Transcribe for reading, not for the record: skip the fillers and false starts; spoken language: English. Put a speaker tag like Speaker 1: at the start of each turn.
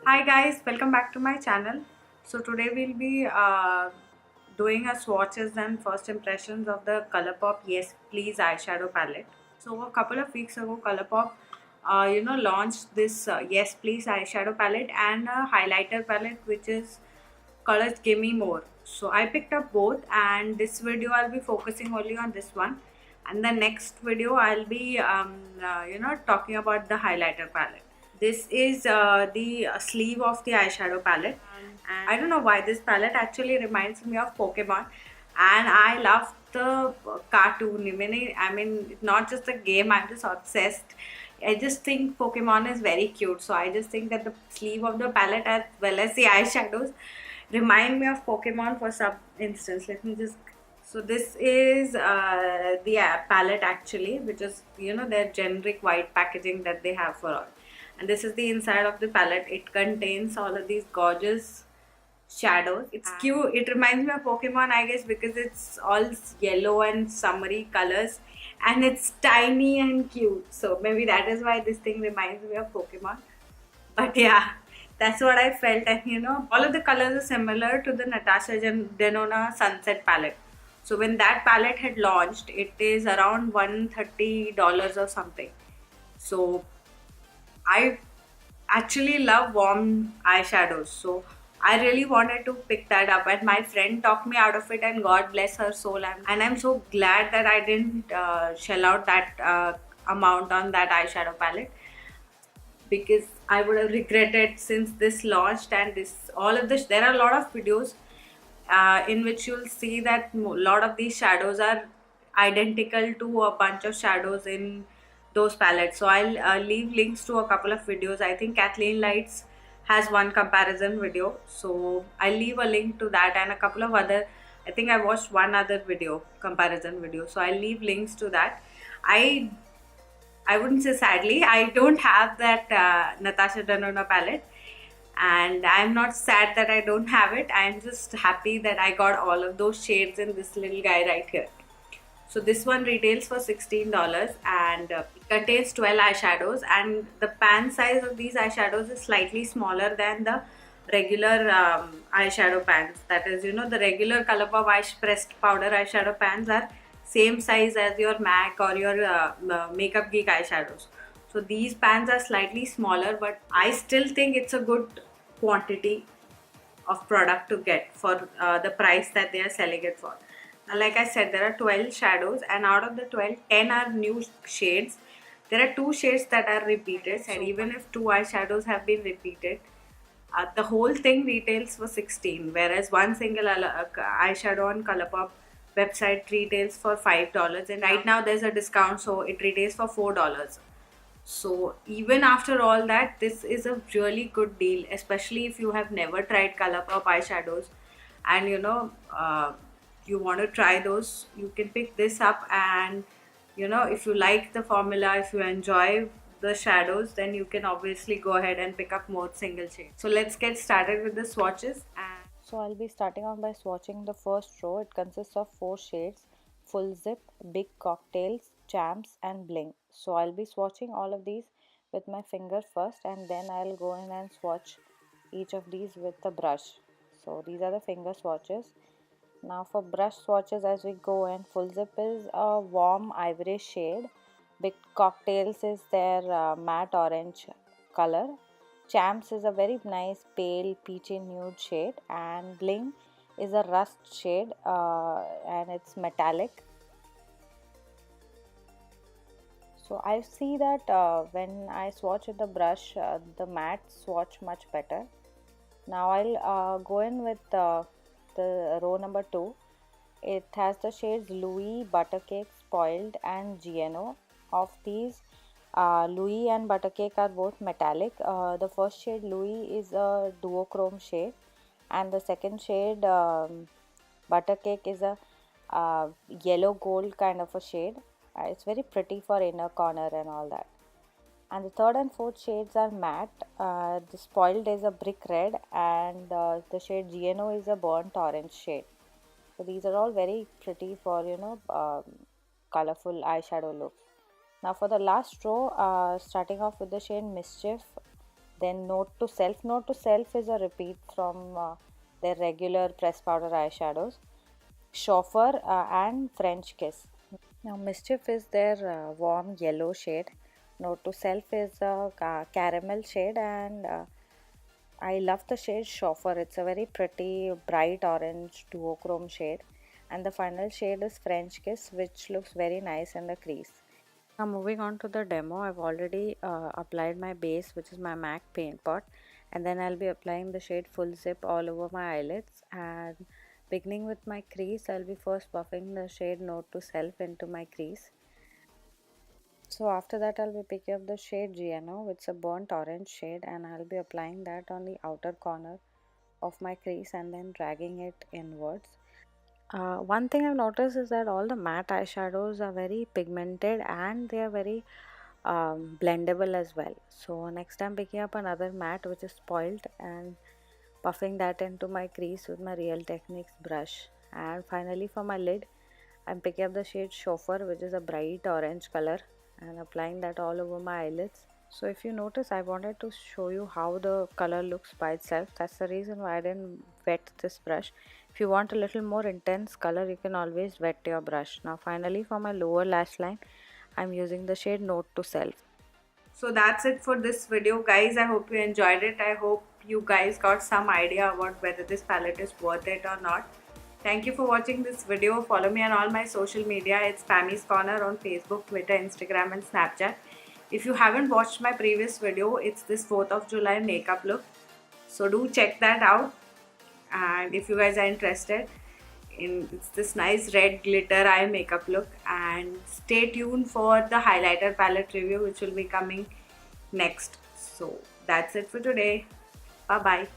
Speaker 1: Hi guys, welcome back to my channel. So today we'll be doing a swatches and first impressions of the Colourpop Yes Please eyeshadow palette. So a couple of weeks ago, Colourpop, launched this Yes Please eyeshadow palette and a highlighter palette which is Colors Give Me More. So I picked up both, and this video I'll be focusing only on this one, and the next video I'll be talking about the highlighter palette. This is the sleeve of the eyeshadow palette, and I don't know why this palette actually reminds me of Pokemon, and I love the cartoon. I mean, it's not just a game. I'm just obsessed. I just think Pokemon is very cute, so I just think that the sleeve of the palette as well as the eyeshadows remind me of Pokemon for some instance. Let me just. So this is the palette actually, which is their generic white packaging that they have for all, and this is the inside of the palette. It contains all of these gorgeous shadows. It's cute. It reminds me of Pokemon, I guess, because it's all yellow and summery colors, and it's tiny and cute. So maybe that is why this thing reminds me of Pokemon. But yeah, that's what I felt. And all of the colors are similar to the Natasha Denona Sunset palette. So when that palette had launched, it is around $130 or something. So I actually love warm eyeshadows. So I really wanted to pick that up, and my friend talked me out of it, and God bless her soul. And I'm so glad that I didn't shell out that amount on that eyeshadow palette, because I would have regretted since this launched. And this all of this, there are a lot of videos in which you'll see that a lot of these shadows are identical to a bunch of shadows in those palettes. So I'll leave links to a couple of videos. I think Kathleen Lights has one comparison video, so I'll leave a link to that, and a couple of other. I think I watched one other video, comparison video, so I'll leave links to that. I wouldn't say sadly, I don't have that Natasha Denona palette, and I'm not sad that I don't have it. I'm just happy that I got all of those shades in this little guy right here. So this one retails for $16, and it contains 12 eyeshadows, and the pan size of these eyeshadows is slightly smaller than the regular eyeshadow pans. That is, the regular Colourpop pressed powder eyeshadow pans are same size as your MAC or your Makeup Geek eyeshadows. So these pans are slightly smaller, but I still think it's a good quantity of product to get for the price that they are selling it for. Now, like I said, there are 12 shadows, and out of the 12, 10 are new shades. There are 2 shades that are repeated, and even if 2 eyeshadows have been repeated, the whole thing retails for 16, whereas one single eyeshadow on Colourpop website retails for $5, and right now there's a discount, so it retails for $4. So even after all that, this is a really good deal, especially if you have never tried Colourpop eyeshadows, and you want to try those. You can pick this up, and if you like the formula, if you enjoy the shadows, then you can obviously go ahead and pick up more single shades. So let's get started with the swatches. And
Speaker 2: so I'll be starting off by swatching the first row. It consists of 4 shades: Full Zip, Big Cocktails, Champs and Bling. So I'll be swatching all of these with my finger first, and then I'll go in and swatch each of these with the brush. So these are the finger swatches. Now for brush swatches as we go in, Full Zip is a warm ivory shade. Big Cocktails is their matte orange color. Champs is a very nice pale peachy nude shade, and Bling is a rust shade and it's metallic. So I see that when I swatch with the brush, the matte swatch much better. Now I'll go in with the row number 2. It has the shades Louie, Buttercake, Spoiled and GNO. Of these, Louie and Buttercake are both metallic. The first shade Louie is a duochrome shade, and the second shade Buttercake is a yellow gold kind of a shade. It's very pretty for inner corner and all that. And the third and fourth shades are matte. The Spoiled is a brick red, and the shade GNO is a burnt orange shade. So these are all very pretty for colorful eyeshadow looks. Now for the last row, starting off with the shade Mischief. Then Note to Self. Note to Self is a repeat from their regular press powder eyeshadows. Chauffeur and French Kiss. Now Mischief is their warm yellow shade. Note to Self is a caramel shade, and I love the shade Chauffeur. It's a very pretty bright orange duochrome shade. And the final shade is French Kiss, which looks very nice in the crease. Now moving on to the demo, I've already applied my base, which is my MAC paint pot, and then I'll be applying the shade Full Zip all over my eyelids. And beginning with my crease, I'll be first buffing the shade Note to Self into my crease. So after that, I'll be picking up the shade GNO, which is a burnt orange shade, and I'll be applying that on the outer corner of my crease and then dragging it inwards. One thing I've noticed is that all the matte eyeshadows are very pigmented and they are very blendable as well. So next I'm picking up another matte which is spoiled and buffing that into my crease with my Real Techniques brush. And finally for my lid, I'm picking up the shade Chauffer, which is a bright orange color, and applying that all over my eyelids. So if you notice, I wanted to show you how the color looks by itself. That's the reason why I didn't wet this brush. If you want a little more intense color, you can always wet your brush. Now finally for my lower lash line, I'm using the shade Note to Self.
Speaker 1: So that's it for this video, guys. I hope you enjoyed it. I hope you guys got some idea about whether this palette is worth it or not. Thank you for watching this video. Follow me on all my social media. It's Pammyscorner on Facebook, Twitter, Instagram and Snapchat. If you haven't watched my previous video, it's this 4th of July makeup look. So do check that out. And if you guys are interested in it's this nice red glitter eye makeup look, and stay tuned for the highlighter palette review which will be coming next. So that's it for today. Bye bye.